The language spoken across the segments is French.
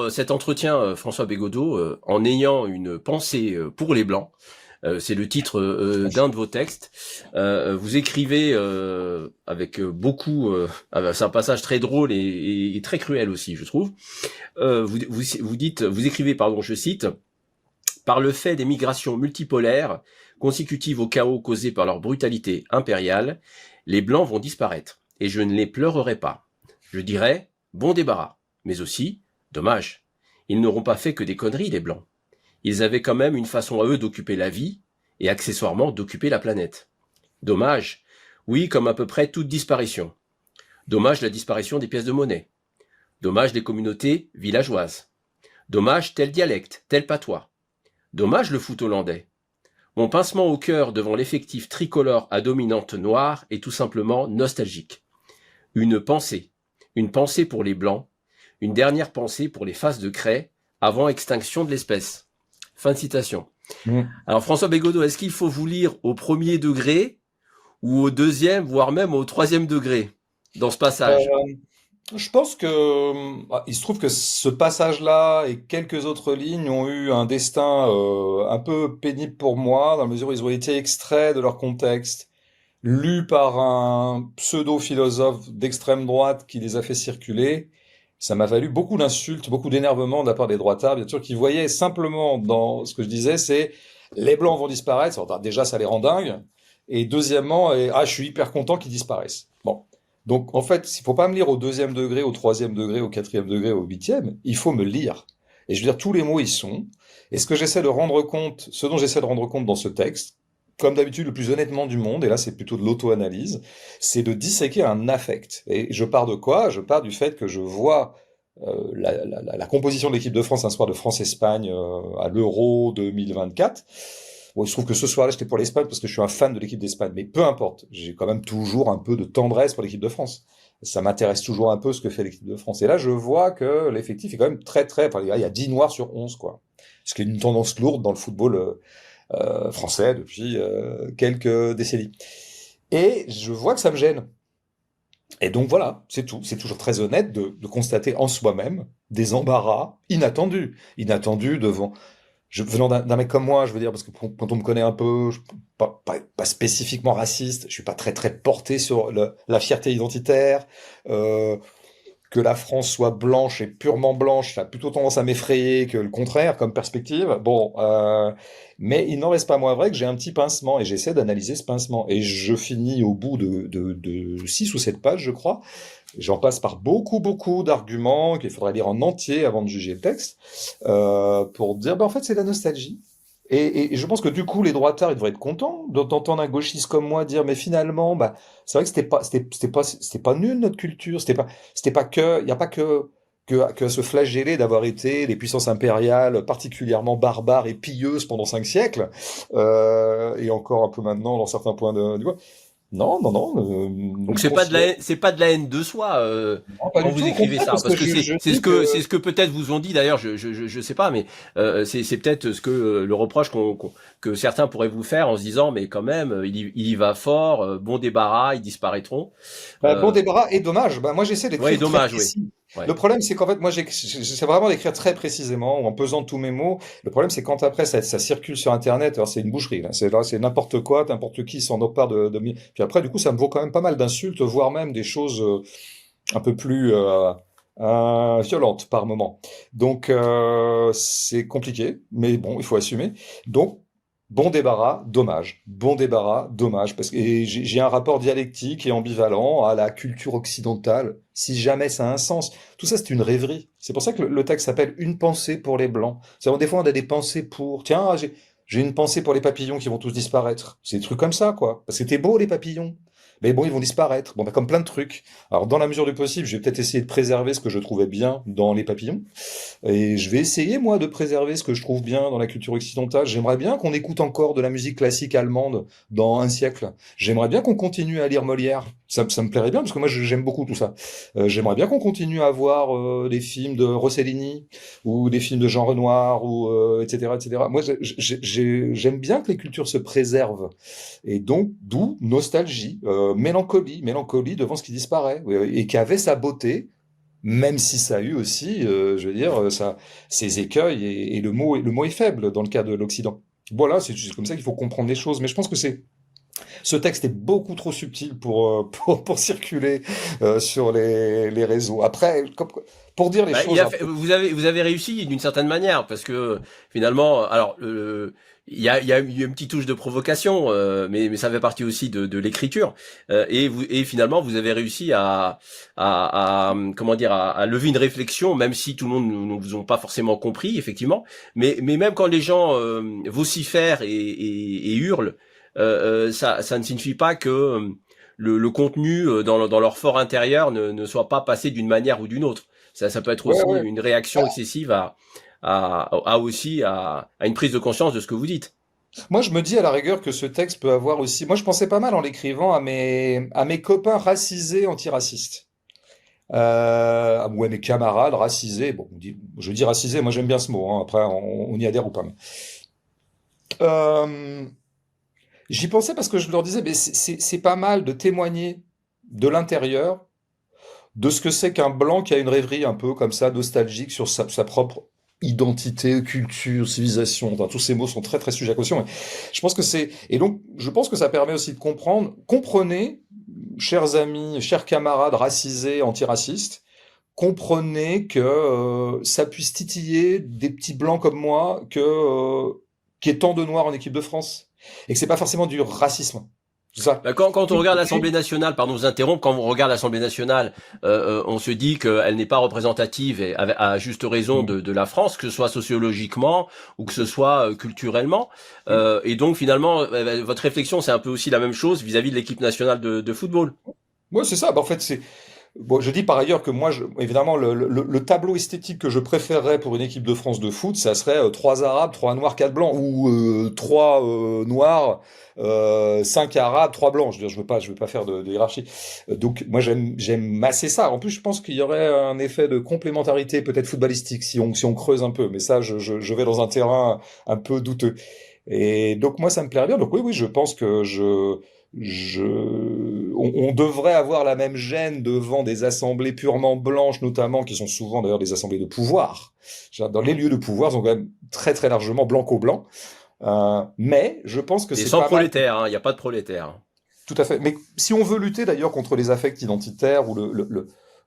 Cet entretien, François Bégodeau, en ayant une pensée pour les Blancs. C'est le titre d'un de vos textes. Vous écrivez avec beaucoup, c'est un passage très drôle et très cruel aussi, je trouve. Vous écrivez, pardon, je cite, par le fait des migrations multipolaires consécutives au chaos causé par leur brutalité impériale, les Blancs vont disparaître, et je ne les pleurerai pas. Je dirais, bon débarras, mais aussi, dommage. Ils n'auront pas fait que des conneries, les Blancs. Ils avaient quand même une façon à eux d'occuper la vie, et accessoirement d'occuper la planète. Dommage, oui, comme à peu près toute disparition. Dommage la disparition des pièces de monnaie. Dommage des communautés villageoises. Dommage tel dialecte, tel patois. Dommage le foot hollandais. Mon pincement au cœur devant l'effectif tricolore à dominante noire est tout simplement nostalgique. Une pensée pour les Blancs, une dernière pensée pour les faces de craie, avant extinction de l'espèce. Fin de citation. Alors François Bégodeau, est-ce qu'il faut vous lire au premier degré ou au deuxième, voire même au troisième degré dans ce passage? Euh, je pense que il se trouve que ce passage-là et quelques autres lignes ont eu un destin un peu pénible pour moi, dans la mesure où ils ont été extraits de leur contexte, lus par un pseudo-philosophe d'extrême droite qui les a fait circuler. Ça m'a valu beaucoup d'insultes, beaucoup d'énervement de la part des droitards, bien sûr, qui voyaient simplement dans ce que je disais, c'est les blancs vont disparaître. Alors, déjà, ça les rend dingues. Et deuxièmement, je suis hyper content qu'ils disparaissent. Bon. Donc, en fait, il faut pas me lire au deuxième degré, au troisième degré, au quatrième degré, au huitième. Il faut me lire. Et je veux dire, tous les mots y sont. Et ce que j'essaie de rendre compte, ce dont j'essaie de rendre compte dans ce texte, comme d'habitude, le plus honnêtement du monde, et là c'est plutôt de l'auto-analyse, c'est de disséquer un affect. Et je pars de quoi? Je pars du fait que je vois la composition de l'équipe de France un soir de France-Espagne à l'Euro 2024. Bon, il se trouve que ce soir-là, j'étais pour l'Espagne parce que je suis un fan de l'équipe d'Espagne. Mais peu importe, j'ai quand même toujours un peu de tendresse pour l'équipe de France. Ça m'intéresse toujours un peu ce que fait l'équipe de France. Et là, je vois que l'effectif est quand même très, très... Enfin, il y a 10 noirs sur 11, quoi. Ce qui est une tendance lourde dans le football français depuis quelques décennies. Et je vois que ça me gêne. Et donc voilà, c'est tout. C'est toujours très honnête de constater en soi-même des embarras inattendus. Inattendus devant venant d'un mec comme moi, je veux dire, parce que quand on me connaît un peu, je suis pas spécifiquement raciste, je suis pas très très porté sur la fierté identitaire, euh, que la France soit blanche et purement blanche, ça a plutôt tendance à m'effrayer que le contraire comme perspective. Bon, mais il n'en reste pas moins vrai que j'ai un petit pincement et j'essaie d'analyser ce pincement. Et je finis au bout de 6 ou 7 pages, je crois. J'en passe par beaucoup, beaucoup d'arguments qu'il faudrait lire en entier avant de juger le texte, pour dire, en fait, c'est la nostalgie. Et je pense que du coup, les droitards, ils devraient être contents d'entendre un gauchiste comme moi dire, mais finalement, c'est vrai que c'était pas nul notre culture. C'était pas que, il y a pas que à se flageller d'avoir été les puissances impériales particulièrement barbares et pilleuses pendant 5 siècles, et encore un peu maintenant dans certains points du voie. Non, non, non. Donc Je considère c'est pas de la haine de soi non, pas quand du vous tout, au écrivez contraire, ça, parce parce que que je dis c'est que ce que peut-être vous ont dit d'ailleurs, je sais pas, mais c'est peut-être ce que le reproche que certains pourraient vous faire en se disant mais quand même il y va fort, bon débarras, ils disparaîtront. bon Euh, débarras et dommage. Moi, j'essaie ouais, d'écrire très dommage, oui. précis. Le Ouais. problème, c'est qu'en fait, moi, j'essaie vraiment d'écrire très précisément, en pesant tous mes mots. Le problème, c'est quand après ça circule sur Internet, alors c'est une boucherie. Là, c'est n'importe quoi, n'importe qui s'en empare Puis après, du coup, ça me vaut quand même pas mal d'insultes, voire même des choses un peu plus violentes par moment. Donc, c'est compliqué, mais bon, il faut assumer. Donc, bon débarras, dommage. Bon débarras, dommage. Parce que et j'ai un rapport dialectique et ambivalent à la culture occidentale, si jamais ça a un sens. Tout ça, c'est une rêverie. C'est pour ça que le texte s'appelle Une pensée pour les Blancs. C'est des fois, on a des pensées pour... Tiens, j'ai une pensée pour les papillons qui vont tous disparaître. C'est des trucs comme ça, quoi. Parce que c'était beau, les papillons. Mais bon, ils vont disparaître. Bon, comme plein de trucs. Alors, dans la mesure du possible, je vais peut-être essayer de préserver ce que je trouvais bien dans les papillons. Et je vais essayer, moi, de préserver ce que je trouve bien dans la culture occidentale. J'aimerais bien qu'on écoute encore de la musique classique allemande dans un siècle. J'aimerais bien qu'on continue à lire Molière. Ça me plairait bien, parce que moi, j'aime beaucoup tout ça. J'aimerais bien qu'on continue à voir des films de Rossellini, ou des films de Jean Renoir, ou etc., etc. Moi, j'aime bien que les cultures se préservent. Et donc, d'où nostalgie, mélancolie devant ce qui disparaît, et qui avait sa beauté, même si ça a eu aussi, je veux dire, ça, ses écueils et le mot est faible dans le cas de l'Occident. Voilà, c'est comme ça qu'il faut comprendre les choses. Mais je pense que ce texte est beaucoup trop subtil pour circuler sur les réseaux. Après, pour dire les Bah, choses un peu. vous avez réussi d'une certaine manière parce que finalement, alors il y a eu une petite touche de provocation, mais ça fait partie aussi de l'écriture. Et finalement, vous avez réussi comment dire, à lever une réflexion, même si tout le monde ne vous ont pas forcément compris, effectivement. Mais même quand les gens vocifèrent et hurlent, ça ne signifie pas que le contenu dans leur fort intérieur ne soit pas passé d'une manière ou d'une autre. Ça peut être Ouais, aussi ouais. une réaction excessive à une prise de conscience de ce que vous dites. Moi, je me dis à la rigueur que ce texte peut avoir aussi. Moi, je pensais pas mal en l'écrivant à mes copains racisés antiracistes. Ou à mes camarades racisés. Bon, je dis racisés, moi j'aime bien ce mot, hein. Après, on y adhère ou pas. Euh, J'y pensais parce que je leur disais, mais c'est pas mal de témoigner de l'intérieur de ce que c'est qu'un blanc qui a une rêverie un peu comme ça, nostalgique sur sa propre identité, culture, civilisation. Enfin, tous ces mots sont très très sujets à caution. Mais je pense que c'est et donc je pense que ça permet aussi de comprendre. Comprenez, chers amis, chers camarades racisés, antiracistes, comprenez que ça puisse titiller des petits blancs comme moi qu'il y ait tant de noirs en équipe de France et que c'est pas forcément du racisme. C'est ça. Bah, quand on regarde l'Assemblée nationale, pardon, vous interrompre, quand on regarde l'Assemblée nationale, on se dit qu'elle n'est pas représentative et à juste raison de la France, que ce soit sociologiquement ou que ce soit culturellement. Et donc finalement, votre réflexion, c'est un peu aussi la même chose vis-à-vis de l'équipe nationale de football. Ouais, c'est ça. Bah, en fait, c'est bon. Je dis par ailleurs que moi, évidemment, le tableau esthétique que je préférerais pour une équipe de France de foot, ça serait trois Arabes, trois Noirs, quatre Blancs, ou trois Noirs, cinq Arabes, trois Blancs. Je veux dire, je veux pas faire de hiérarchie. Donc, moi, j'aime assez ça. En plus, je pense qu'il y aurait un effet de complémentarité, peut-être footballistique, si on creuse un peu. Mais ça, je vais dans un terrain un peu douteux. Et donc, moi, ça me plairait bien. Donc, oui, oui, je pense que on devrait avoir la même gêne devant des assemblées purement blanches, notamment, qui sont souvent d'ailleurs des assemblées de pouvoir. Dans les lieux de pouvoir, ils sont quand même très très largement blanco-blanc. Mais je pense que Et c'est sans pas mal. prolétaire, hein, il n'y a pas de prolétaire. Tout à fait. Mais si on veut lutter d'ailleurs contre les affects identitaires ou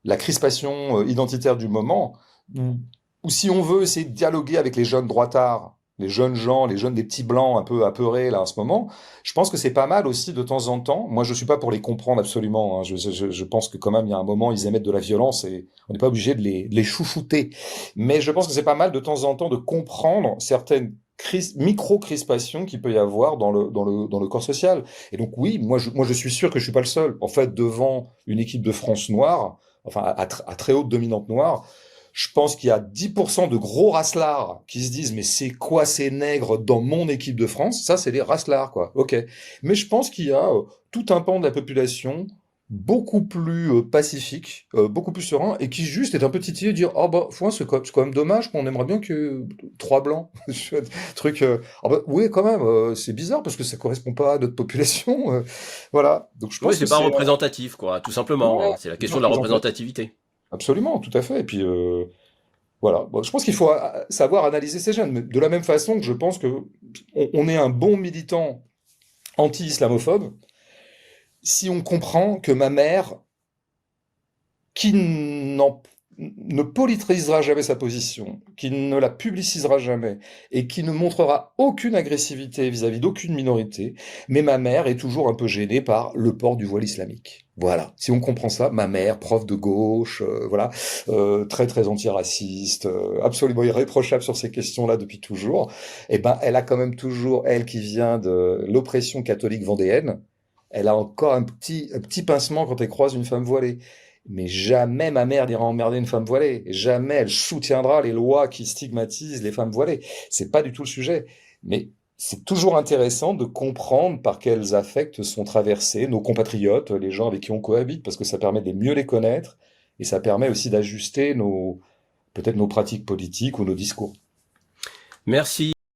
la crispation identitaire du moment, ou, ou si on veut essayer de dialoguer avec les jeunes droitards, les jeunes gens, les jeunes des petits blancs un peu apeurés là en ce moment, je pense que c'est pas mal aussi de temps en temps. Moi, je suis pas pour les comprendre absolument, hein. Je pense que quand même il y a un moment ils émettent de la violence et on n'est pas obligé de les chouchouter. Mais je pense que c'est pas mal de temps en temps de comprendre certaines micro-crispations qu'il peut y avoir dans le corps social. Et donc oui, moi je suis sûr que je suis pas le seul. En fait, devant une équipe de France noire, enfin à très haute dominante noire, je pense qu'il y a 10% de gros raslards qui se disent mais c'est quoi ces nègres dans mon équipe de France? Ça c'est les raslards quoi. Ok. Mais je pense qu'il y a tout un pan de la population beaucoup plus pacifique, beaucoup plus serein, et qui juste est un peu titillé de dire oh bah c'est quand même dommage, qu'on aimerait bien que trois blancs, truc. Ah bah, oui quand même, c'est bizarre parce que ça correspond pas à notre population, voilà. Donc je Oui, pense que c'est pas c'est représentatif, quoi, tout simplement, ouais, hein. C'est la c'est pas question de la représentatif. représentativité. Absolument, tout à fait. Et puis voilà. Bon, je pense qu'il faut savoir analyser ces jeunes, mais de la même façon que je pense que on est un bon militant anti-islamophobe si on comprend que ma mère qui ne politisera jamais sa position, qui ne la publicisera jamais et qui ne montrera aucune agressivité vis-à-vis d'aucune minorité, mais ma mère est toujours un peu gênée par le port du voile islamique. Voilà. Si on comprend ça, ma mère, prof de gauche, voilà, très très antiraciste, absolument irréprochable sur ces questions-là depuis toujours, eh ben, elle a quand même toujours, elle qui vient de l'oppression catholique vendéenne, elle a encore un petit pincement quand elle croise une femme voilée. Mais jamais ma mère n'ira emmerder une femme voilée. Jamais elle soutiendra les lois qui stigmatisent les femmes voilées. C'est pas du tout le sujet. Mais c'est toujours intéressant de comprendre par quels affects sont traversés nos compatriotes, les gens avec qui on cohabite, parce que ça permet de mieux les connaître et ça permet aussi d'ajuster peut-être nos pratiques politiques ou nos discours. Merci.